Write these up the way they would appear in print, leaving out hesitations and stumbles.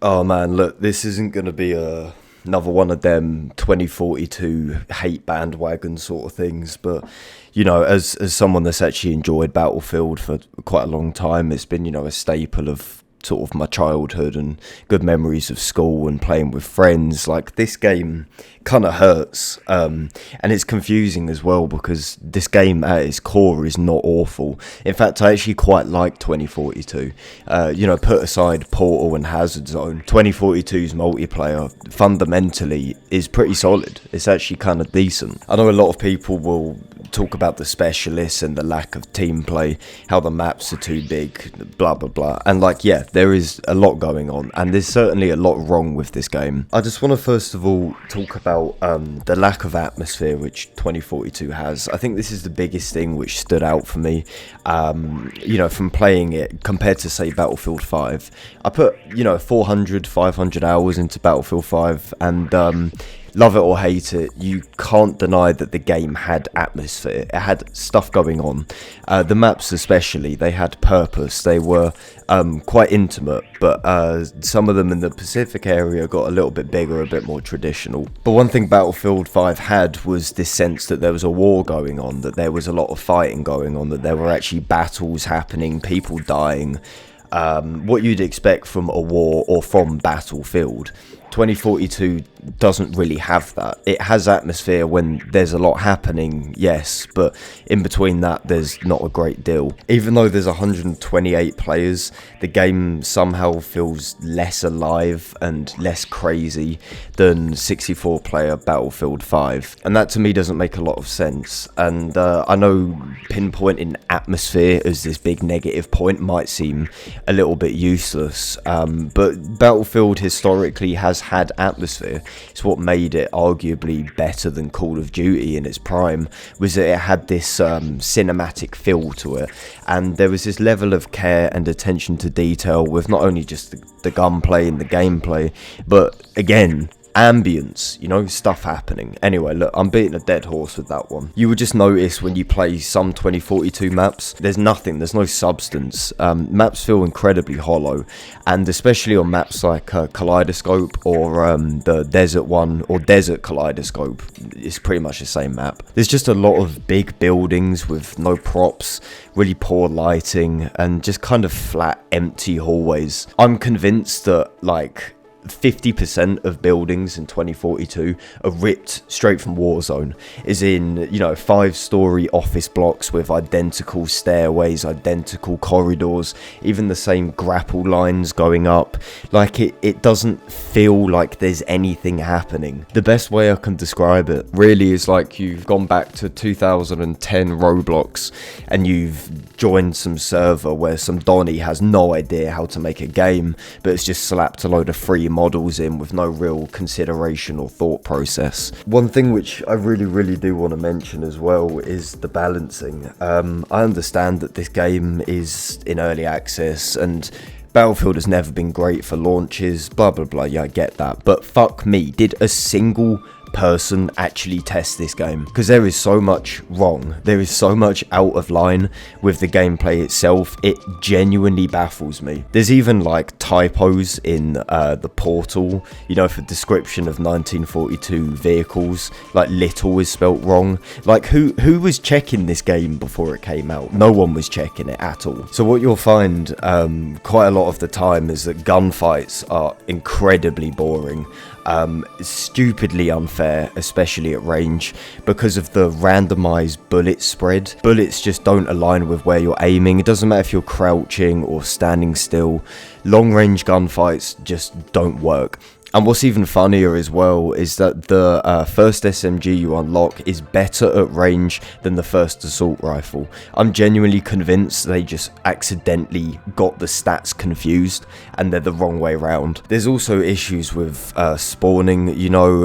Oh man, look, this isn't going to be another one of them 2042 hate bandwagon sort of things, but as someone that's actually enjoyed Battlefield for quite a long time, it's been a staple of sort of my childhood and good memories of school and playing with friends. Like, this game kind of hurts, and it's confusing as well, because this game at its core is not awful. In fact, I actually quite like 2042. Put aside Portal and Hazard Zone, 2042's multiplayer fundamentally is pretty solid. It's actually kind of decent. I know a lot of people will talk about the specialists and the lack of team play, how the maps are too big, blah blah blah, and there is a lot going on, and there's certainly a lot wrong with this game. I just want to first of all talk about the lack of atmosphere which 2042 has. I think this is the biggest thing which stood out for me, from playing it compared to, say, Battlefield 5. I put 400, 500 hours into Battlefield 5, and love it or hate it, you can't deny that the game had atmosphere. It had stuff going on. The maps especially, they had purpose. They were quite intimate, but some of them in the Pacific area got a little bit bigger, a bit more traditional. But one thing Battlefield 5 had was this sense that there was a war going on, that there was a lot of fighting going on, that there were actually battles happening, people dying. What you'd expect from a war or from Battlefield. 2042 doesn't really have that. It has atmosphere when there's a lot happening, yes, but in between that there's not a great deal. Even though there's 128 players, the game somehow feels less alive and less crazy than 64 player Battlefield 5, and that to me doesn't make a lot of sense. And I know pinpointing atmosphere as this big negative point might seem a little bit useless, but Battlefield historically has had atmosphere. It's what made it arguably better than Call of Duty in its prime, was that it had this cinematic feel to it, and there was this level of care and attention to detail with not only just the gunplay and the gameplay, but again, ambience, stuff happening. Anyway, look, I'm beating a dead horse with that one. You would just notice when you play some 2042 maps, there's nothing, there's no substance. Maps feel incredibly hollow, and especially on maps like Kaleidoscope or the Desert one, or Desert Kaleidoscope, it's pretty much the same map. There's just a lot of big buildings with no props, really poor lighting, and just kind of flat, empty hallways. I'm convinced that, 50% of buildings in 2042 are ripped straight from Warzone, is in 5-story office blocks with identical stairways, identical corridors, even the same grapple lines going up. It doesn't feel like there's anything happening. The best way I can describe it really is like you've gone back to 2010 Roblox and you've joined some server where some Donny has no idea how to make a game, but it's just slapped a load of free models in with no real consideration or thought process. One thing which I really do want to mention as well is the balancing. I understand that this game is in early access and Battlefield has never been great for launches, blah blah blah, yeah, I get that, but fuck me, did a single person actually test this game? Because there is so much wrong, there is so much out of line with the gameplay itself, it genuinely baffles me. There's even typos in the portal, for description of 1942 vehicles, little is spelt wrong. Who was checking this game before it came out? No one was checking it at all. So what you'll find quite a lot of the time is that gunfights are incredibly boring, stupidly unfair, especially at range, because of the randomized bullet spread. Bullets just don't align with where you're aiming. It doesn't matter if you're crouching or standing still. Long range gunfights just don't work. And what's even funnier as well is that the first SMG you unlock is better at range than the first assault rifle. I'm genuinely convinced they just accidentally got the stats confused and they're the wrong way around. There's also issues with spawning,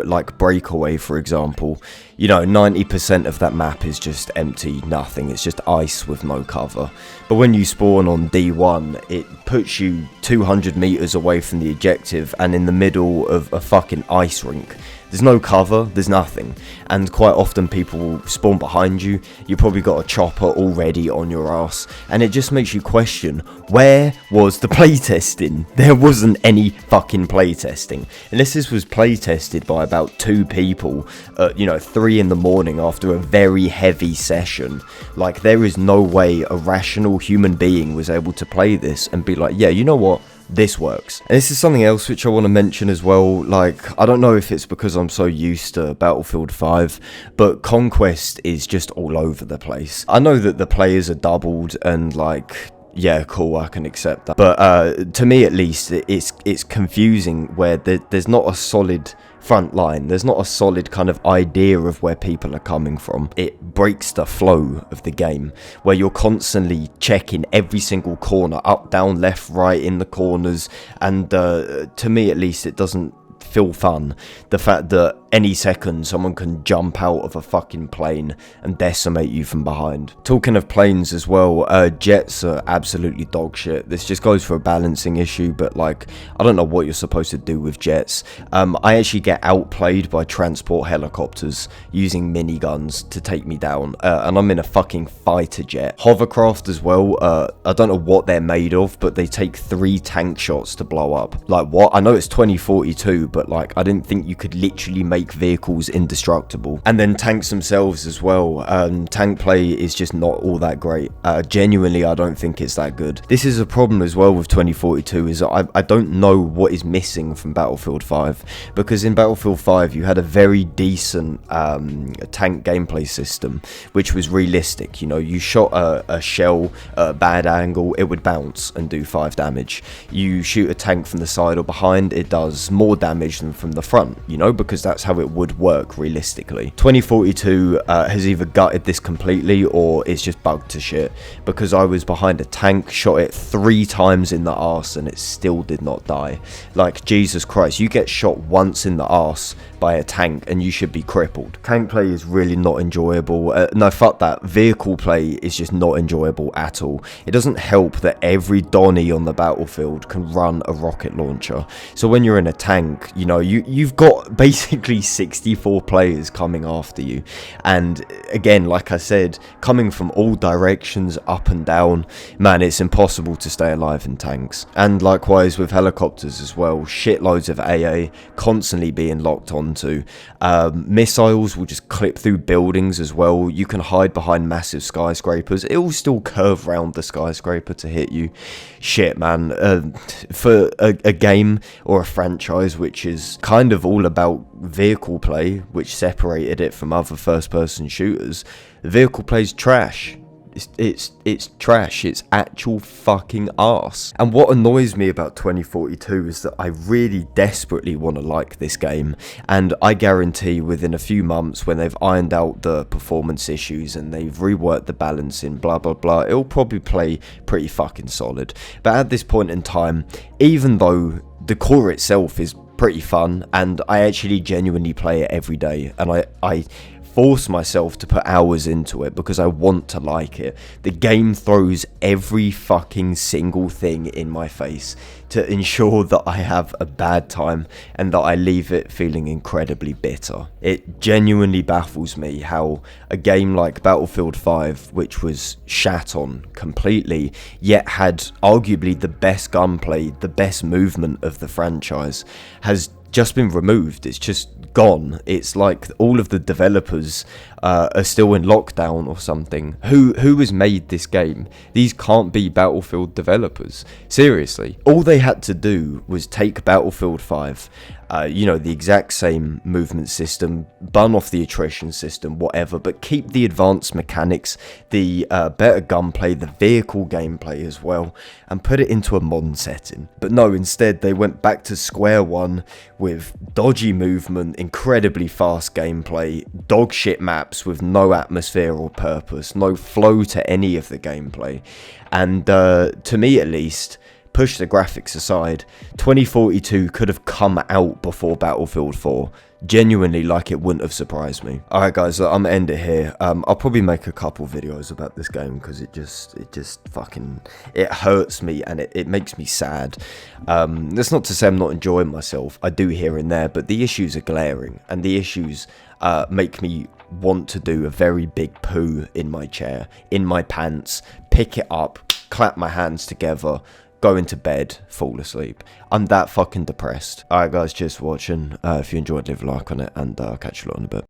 like Breakaway, for example. 90% of that map is just empty, nothing. It's just ice with no cover. But when you spawn on D1, it puts you 200 meters away from the objective, and in the middle middle of a fucking ice rink. There's no cover, there's nothing, and quite often people will spawn behind you. You probably got a chopper already on your ass, and it just makes you question, where was the playtesting? There wasn't any fucking playtesting, unless this was playtested by about 2 people at 3 in the morning after a very heavy session. Like, there is no way a rational human being was able to play this and be like, yeah, you know what? This works. And this is something else which I want to mention as well. Like, I don't know if it's because I'm so used to Battlefield 5, but Conquest is just all over the place. I know that the players are doubled and like, yeah, cool, I can accept that. But to me at least, it's confusing where there's not a solid front line. There's not a solid kind of idea of where people are coming from. It breaks the flow of the game, where you're constantly checking every single corner, up, down, left, right, in the corners, and to me at least, it doesn't feel fun. The fact that any second someone can jump out of a fucking plane and decimate you from behind. Talking of planes as well, jets are absolutely dog shit. This just goes for a balancing issue, but like, I don't know what you're supposed to do with jets. I actually get outplayed by transport helicopters using miniguns to take me down, and I'm in a fucking fighter jet. Hovercraft as well, I don't know what they're made of, but they take 3 tank shots to blow up. Like, what? I know it's 2042, but like, I didn't think you could literally make vehicles indestructible. And then tanks themselves as well. Tank play is just not all that great. Genuinely, I don't think it's that good. This is a problem as well with 2042, is I don't know what is missing from Battlefield 5, because in Battlefield 5 you had a very decent tank gameplay system, which was realistic. You know, you shot a shell at a bad angle, it would bounce and do 5 damage. You shoot a tank from the side or behind, it does more damage than from the front, you know, because that's how it would work realistically. 2042 has either gutted this completely or it's just bugged to shit, because I was behind a tank, shot it 3 times in the arse and it still did not die. Like, Jesus Christ, you get shot once in the arse by a tank and you should be crippled. Tank play is really not enjoyable. No, fuck that. Vehicle play is just not enjoyable at all. It doesn't help that every Donny on the battlefield can run a rocket launcher. So when you're in a tank, you know, you've got basically 64 players coming after you. And again, like I said, coming from all directions, up and down, man, it's impossible to stay alive in tanks. And likewise with helicopters as well, shitloads of AA constantly being locked onto. Missiles will just clip through buildings as well. You can hide behind massive skyscrapers. It will still curve round the skyscraper to hit you. Shit, man. For a game or a franchise which is kind of all about vehicle play, which separated it from other first-person shooters, vehicle play's trash. It's trash. It's actual fucking arse. And what annoys me about 2042 is that I really desperately want to like this game, and I guarantee within a few months, when they've ironed out the performance issues and they've reworked the balancing, blah blah blah, it'll probably play pretty fucking solid. But at this point in time, even though the core itself is pretty fun and I actually genuinely play it every day, and I force myself to put hours into it because I want to like it, the game throws every fucking single thing in my face to ensure that I have a bad time and that I leave it feeling incredibly bitter. It genuinely baffles me how a game like Battlefield 5, which was shat on completely, yet had arguably the best gunplay, the best movement of the franchise, has just been removed. It's just gone. It's like all of the developers are still in lockdown or something. Who has made this game? These can't be Battlefield developers. Seriously. All they had to do was take Battlefield 5, the exact same movement system, bun off the attrition system, whatever, but keep the advanced mechanics, the better gunplay, the vehicle gameplay as well, and put it into a modern setting. But no, instead they went back to square one with dodgy movement, incredibly fast gameplay, dog shit maps with no atmosphere or purpose, no flow to any of the gameplay. And to me at least, push the graphics aside, 2042 could have come out before Battlefield 4. Genuinely, like, it wouldn't have surprised me. Alright guys, I'm gonna end it here. I'll probably make a couple videos about this game, because it just fucking, it hurts me, and it makes me sad. That's not to say I'm not enjoying myself. I do here and there, but the issues are glaring, and the issues make me want to do a very big poo in my chair, in my pants, pick it up, clap my hands together, go into bed, fall asleep. I'm that fucking depressed. Alright guys, cheers for watching. If you enjoyed, leave a like on it, and I'll catch you lot in a bit.